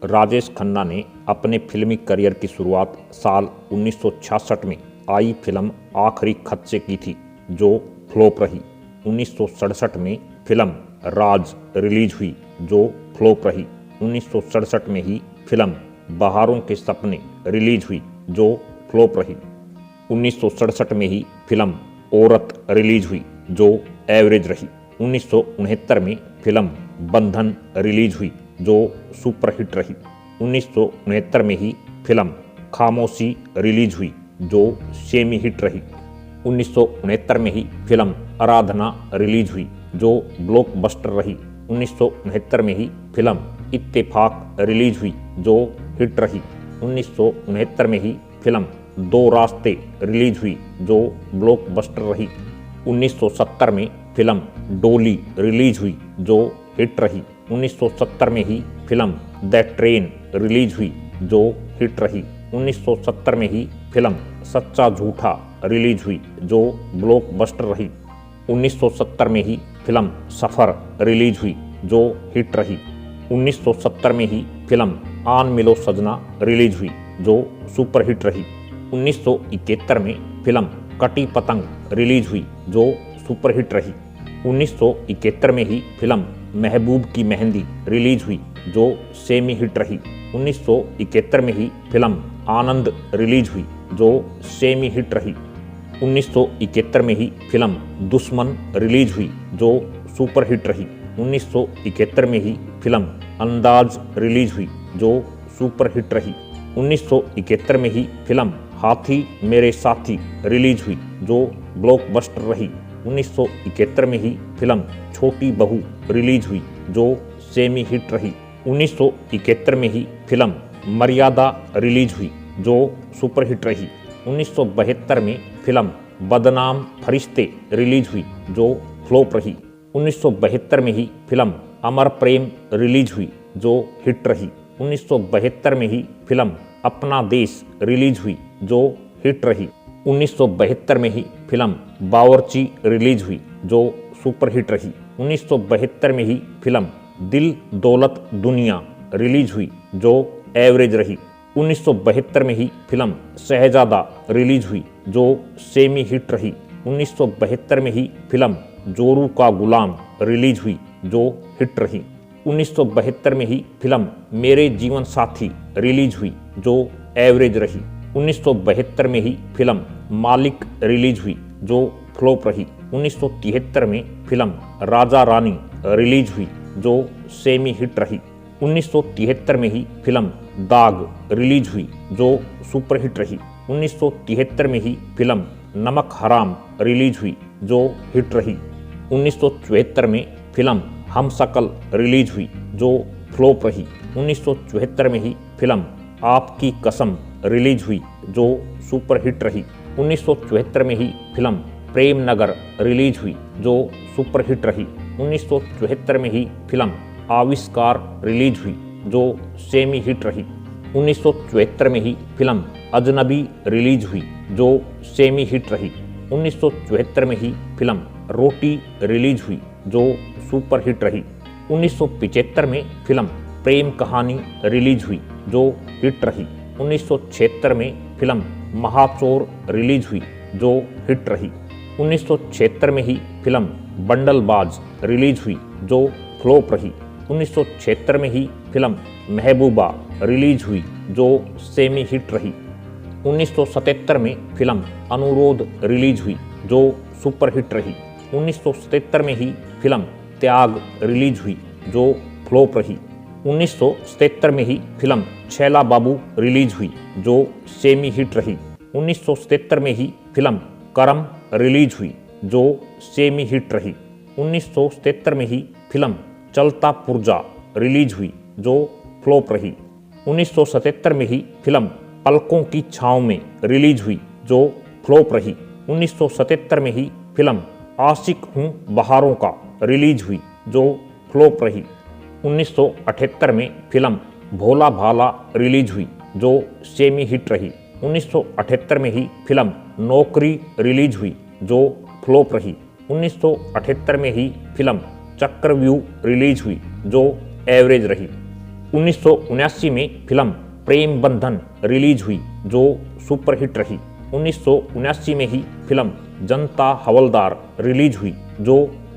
राजेश खन्ना ने अपने फिल्मी करियर की शुरुआत साल 1966 में आई फिल्म आखिरी खत से की थी, जो फ्लॉप रही। 1967 में फिल्म राज रिलीज हुई, जो फ्लॉप रही। 1967 में ही फिल्म बहारों के सपने रिलीज हुई, जो फ्लॉप रही। 1967 में ही फिल्म औरत रिलीज हुई, जो एवरेज रही। 1969 में फिल्म बंधन रिलीज हुई, जो सुपरहिट रही। 1969 में ही फिल्म खामोशी रिलीज हुई, जो सेमी हिट रही। 1969 में ही फिल्म आराधना रिलीज हुई, जो ब्लॉकबस्टर रही। 1969 में ही फिल्म इत्तेफाक रिलीज हुई, जो हिट रही। 1969 में ही फिल्म दो रास्ते रिलीज हुई, जो ब्लॉकबस्टर रही। 1970 में फिल्म डोली रिलीज हुई, जो हिट रही। 1970 में ही फिल्म द ट्रेन रिलीज हुई, जो हिट रही। 1970 में ही फिल्म सच्चा झूठा रिलीज हुई, जो ब्लॉकबस्टर रही। 1970 में ही फिल्म सफ़र रिलीज हुई, जो हिट रही। 1970 में ही फिल्म आन मिलो सजना रिलीज हुई, जो सुपरहिट रही। 1971 में फिल्म कटी पतंग रिलीज हुई, जो सुपरहिट रही। 1971 में ही फिल्म महबूब की मेहंदी रिलीज हुई, जो सेमी हिट रही। 1971 में ही फिल्म आनंद रिलीज हुई, जो सेमी हिट रही। 1971 में ही फिल्म दुश्मन रिलीज हुई, जो सुपरहिट रही। 1971 में ही फिल्म अंदाज रिलीज हुई, जो सुपरहिट रही। 1971 में ही फिल्म हाथी मेरे साथी रिलीज हुई, जो ब्लॉकबस्टर रही। 1971 में ही फिल्म छोटी बहू रिलीज हुई, जो सेमी हिट रही। 1971 में ही फिल्म मर्यादा रिलीज हुई, जो सुपरहिट रही। 1972 में फिल्म बदनाम फरिश्ते रिलीज हुई, जो फ्लॉप रही। 1972 में ही फिल्म अमर प्रेम रिलीज हुई, जो हिट रही। 1972 में ही फिल्म अपना देश रिलीज हुई, जो हिट रही। 1972 में ही फिल्म बावर्ची रिलीज हुई, जो सुपरहिट रही। 1972 में ही फिल्म दिल दौलत दुनिया रिलीज हुई, जो एवरेज रही। 1972 में ही फिल्म शहजादा रिलीज हुई, जो सेमी हिट रही। 1972 में ही फिल्म जोरू का गुलाम रिलीज हुई, जो हिट रही। 1972 में ही फिल्म मेरे जीवन साथी रिलीज हुई, जो एवरेज रही। 1972 में ही फिल्म मालिक रिलीज हुई, जो फ्लॉप रही। 1973 में फिल्म राजा रानी रिलीज हुई, जो सेमी हिट रही। 1973 में ही फिल्म दाग रिलीज हुई, जो सुपरहिट रही। 1973 में ही फिल्म नमक हराम रिलीज हुई, जो हिट रही। 1974 में फिल्म हम शकल रिलीज हुई, जो फ्लॉप रही। 1974 में ही फिल्म आपकी कसम रिलीज हुई, जो सुपरहिट रही। 1974 में ही फिल्म प्रेम नगर रिलीज हुई, जो सुपरहिट रही। 1974 में ही फिल्म आविष्कार रिलीज हुई, जो सेमी हिट रही। 1974 में ही फिल्म अजनबी रिलीज हुई, जो सेमी हिट रही। 1974 में ही फिल्म रोटी रिलीज हुई, जो सुपरहिट रही। 1975 में फिल्म प्रेम कहानी रिलीज हुई, जो हिट रही। 1976 में फिल्म महाचोर रिलीज हुई, जो हिट रही। 1976 में ही फिल्म बंडलबाज रिलीज हुई, जो फ्लॉप रही। 1976 में ही फिल्म महबूबा रिलीज हुई, जो सेमी हिट रही। 1977 में फिल्म अनुरोध रिलीज हुई, जो सुपरहिट रही। 1977 में ही फिल्म त्याग रिलीज हुई, जो फ्लॉप रही। 1977 में ही फिल्म छैला बाबू रिलीज हुई, जो सेमी हिट रही। 1977 में ही फिल्म करम रिलीज हुई, जो सेमी हिट रही। 1977 में ही फिल्म चलता पुर्जा रिलीज हुई, जो फ्लॉप रही। 1977 में ही फिल्म पलकों की छाँव में रिलीज हुई, जो फ्लॉप रही। 1977 में ही फिल्म आशिक हूँ बहारों का रिलीज हुई, जो फ्लॉप रही। 1978 में फिल्म भोला भाला रिलीज हुई, जो सेमी हिट रही। 1978 में ही फिल्म नौकरी रिलीज हुई, जो फ्लॉप रही। 1978 में ही फिल्म चक्रव्यूह रिलीज हुई, जो एवरेज रही। 1979 में फिल्म प्रेम बंधन रिलीज हुई जो सुपरहिट रही। 1979 में ही फिल्म जनता हवलदार रिलीज हुई जो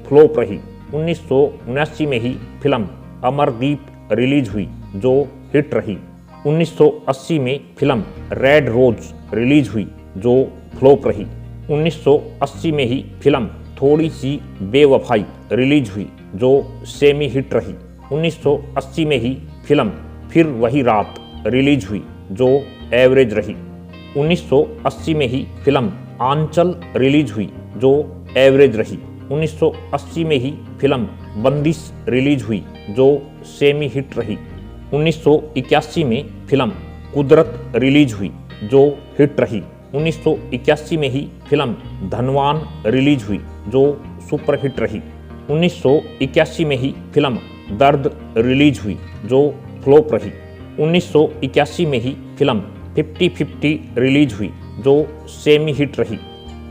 फ्लॉप रही। 1979 में ही फिल्म अमरदीप रिलीज हुई जो हिट रही। 1980 में फिल्म रेड रोज रिलीज हुई जो फ्लॉप रही। 1980 में ही फिल्म थोड़ी सी बेवफाई रिलीज हुई जो सेमी हिट रही। 1980 में ही फिल्म फिर वही रात रिलीज हुई जो एवरेज रही। 1980 में ही फिल्म आंचल रिलीज हुई जो एवरेज रही। 1980 में ही फिल्म बंदिश रिलीज हुई जो सेमी हिट रही। 1981 में फिल्म कुदरत रिलीज हुई जो हिट रही। 1981 में ही फिल्म धनवान रिलीज हुई जो सुपरहिट रही। 1981 में ही फिल्म दर्द रिलीज हुई जो फ्लॉप रही। 1981 में ही फिल्म 50-50 रिलीज हुई जो सेमी हिट रही।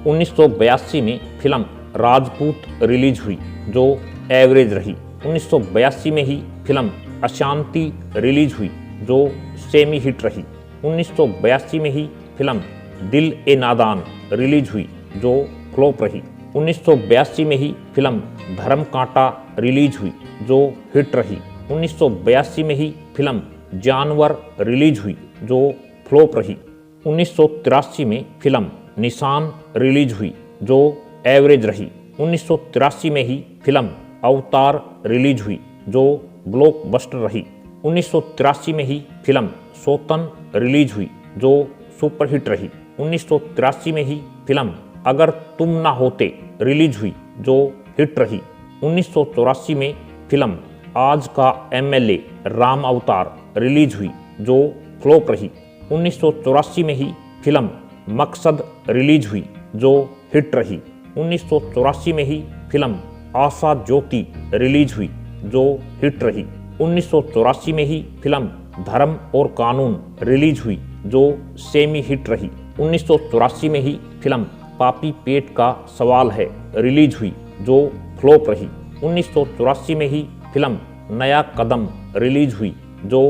1982 में फिल्म राजपूत रिलीज हुई जो एवरेज रही। 1982 में ही फिल्म अशांति रिलीज हुई जो सेमी हिट रही। 1982 में ही फिल्म दिल ए नादान रिलीज हुई जो फ्लॉप रही। 1982 में ही फिल्म धर्म कांटा रिलीज हुई जो हिट रही। 1982 में ही फिल्म जानवर रिलीज हुई जो फ्लॉप रही। 1983 में फिल्म निशान रिलीज हुई जो एवरेज रही। 1983 में ही फिल्म अवतार रिलीज हुई जो ब्लॉकबस्टर रही। 1983 में ही फिल्म सोतन रिलीज हुई जो सुपरहिट रही। 1983 में ही फिल्म अगर तुम ना होते रिलीज हुई जो हिट रही। 1984 में फिल्म आज का एमएलए राम अवतार रिलीज हुई जो फ्लॉप रही। 1984 में ही फिल्म मकसद रिलीज हुई जो हिट रही। 1984 में ही फिल्म आशा ज्योति रिलीज हुई जो हिट रही। 1984 में ही फिल्म धर्म और कानून रिलीज हुई जो सेमी हिट रही। 1984 में ही फिल्म पापी पेट का सवाल है रिलीज हुई जो फ्लॉप रही। 1984 में ही फिल्म नया कदम रिलीज हुई जो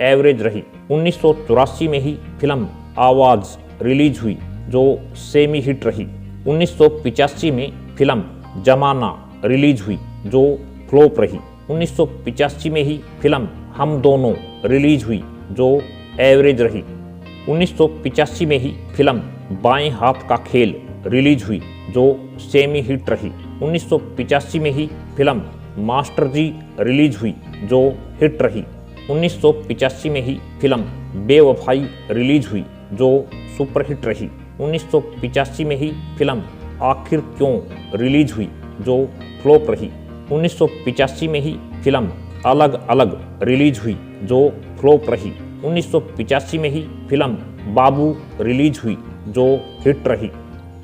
एवरेज रही। 1984 में ही फिल्म आवाज़ रिलीज हुई जो सेमी हिट रही। 1985 में फिल्म जमाना रिलीज हुई जो फ्लॉप रही। 1985 में ही फिल्म हम दोनों रिलीज हुई जो एवरेज रही। 1985 में ही फिल्म बाएं हाथ का खेल रिलीज हुई जो सेमी हिट रही। 1985 में ही फिल्म मास्टर जी रिलीज हुई जो हिट रही। 1985 में ही फिल्म बेवफाई रिलीज हुई जो सुपरहिट रही। 1985 में ही फिल्म आखिर क्यों रिलीज हुई जो फ्लॉप रही। 1985 में ही फिल्म अलग अलग रिलीज हुई जो फ्लॉप रही। 1985 में ही फिल्म बाबू रिलीज हुई जो हिट रही।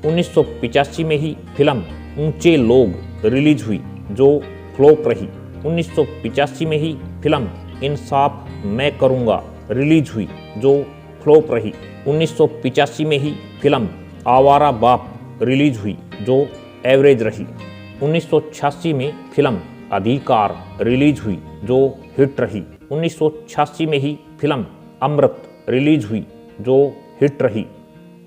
1985 में ही फिल्म ऊंचे लोग रिलीज हुई जो फ्लॉप रही। 1985 में ही फिल्म इंसाफ मैं करूँगा रिलीज हुई जो फ्लॉप रही। 1985 में ही फिल्म आवारा बाप रिलीज हुई जो एवरेज रही। 1986 में फिल्म अधिकार रिलीज हुई जो हिट रही। 1986 में ही फिल्म अमृत रिलीज हुई जो हिट रही।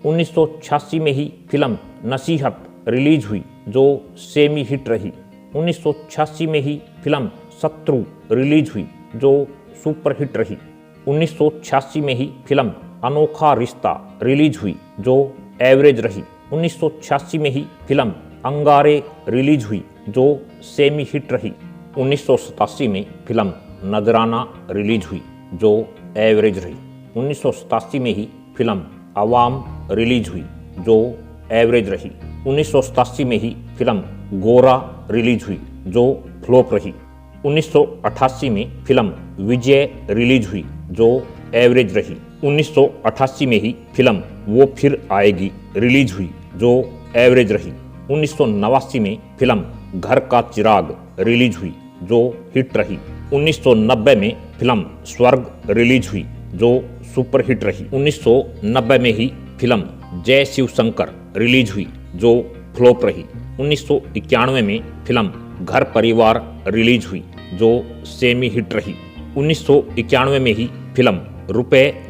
1986 में ही फिल्म नसीहत रिलीज हुई जो सेमी हिट रही। 1986 में ही फिल्म शत्रु रिलीज हुई जो सुपरहिट रही। 1986 में ही फिल्म अनोखा रिश्ता रिलीज हुई जो एवरेज रही। 1986 में ही फिल्म अंगारे रिलीज हुई जो सेमी हिट रही। 1987 में फिल्म नजराना रिलीज हुई जो एवरेज रही। 1987 में ही फिल्म अवाम रिलीज हुई जो एवरेज रही। 1987 में ही फिल्म गोरा रिलीज हुई जो फ्लॉप रही। 1988 में फिल्म विजय रिलीज हुई जो एवरेज रही। 1988 में ही फिल्म वो फिर आएगी रिलीज हुई जो एवरेज रही। 1989 में फिल्म घर का चिराग रिलीज हुई जो हिट रही। 1990 में फिल्म स्वर्ग रिलीज हुई जो सुपरहिट रही। 1990 में ही फिल्म जय शिव शंकर रिलीज हुई जो फ्लॉप रही। 1991 में फिल्म घर परिवार रिलीज हुई जो सेमी हिट रही। 1991 में ही फिल्म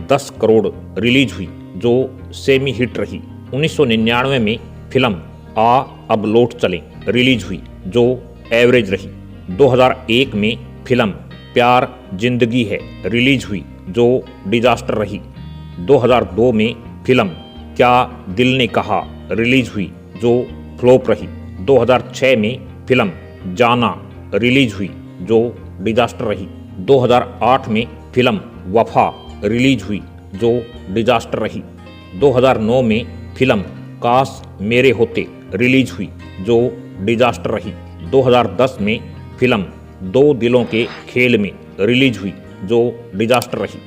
₹10 करोड़ रिलीज हुई, जो सेमी हिट रही। 1999 में फिल्म आ अब लौट चलें रिलीज हुई, जो एवरेज रही। 2001 में फिल्म प्यार जिंदगी है रिलीज हुई, जो डिजास्टर रही। 2002 में फिल्म क्या दिल ने कहा रिलीज हुई, जो फ्लॉप रही। 2006 में फिल्म जाना रिलीज हुई, जो डिजास्टर रही। 2008 में फिल्म वफा रिलीज हुई, जो डिजास्टर रही। 2009 में फिल्म काश मेरे होते रिलीज हुई, जो डिजास्टर रही। 2010 में फिल्म दो दिलों के खेल में रिलीज हुई, जो डिजास्टर रही।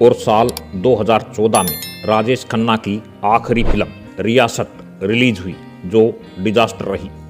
और साल 2014 में राजेश खन्ना की आखिरी फिल्म रियासत रिलीज हुई, जो डिजास्टर रही।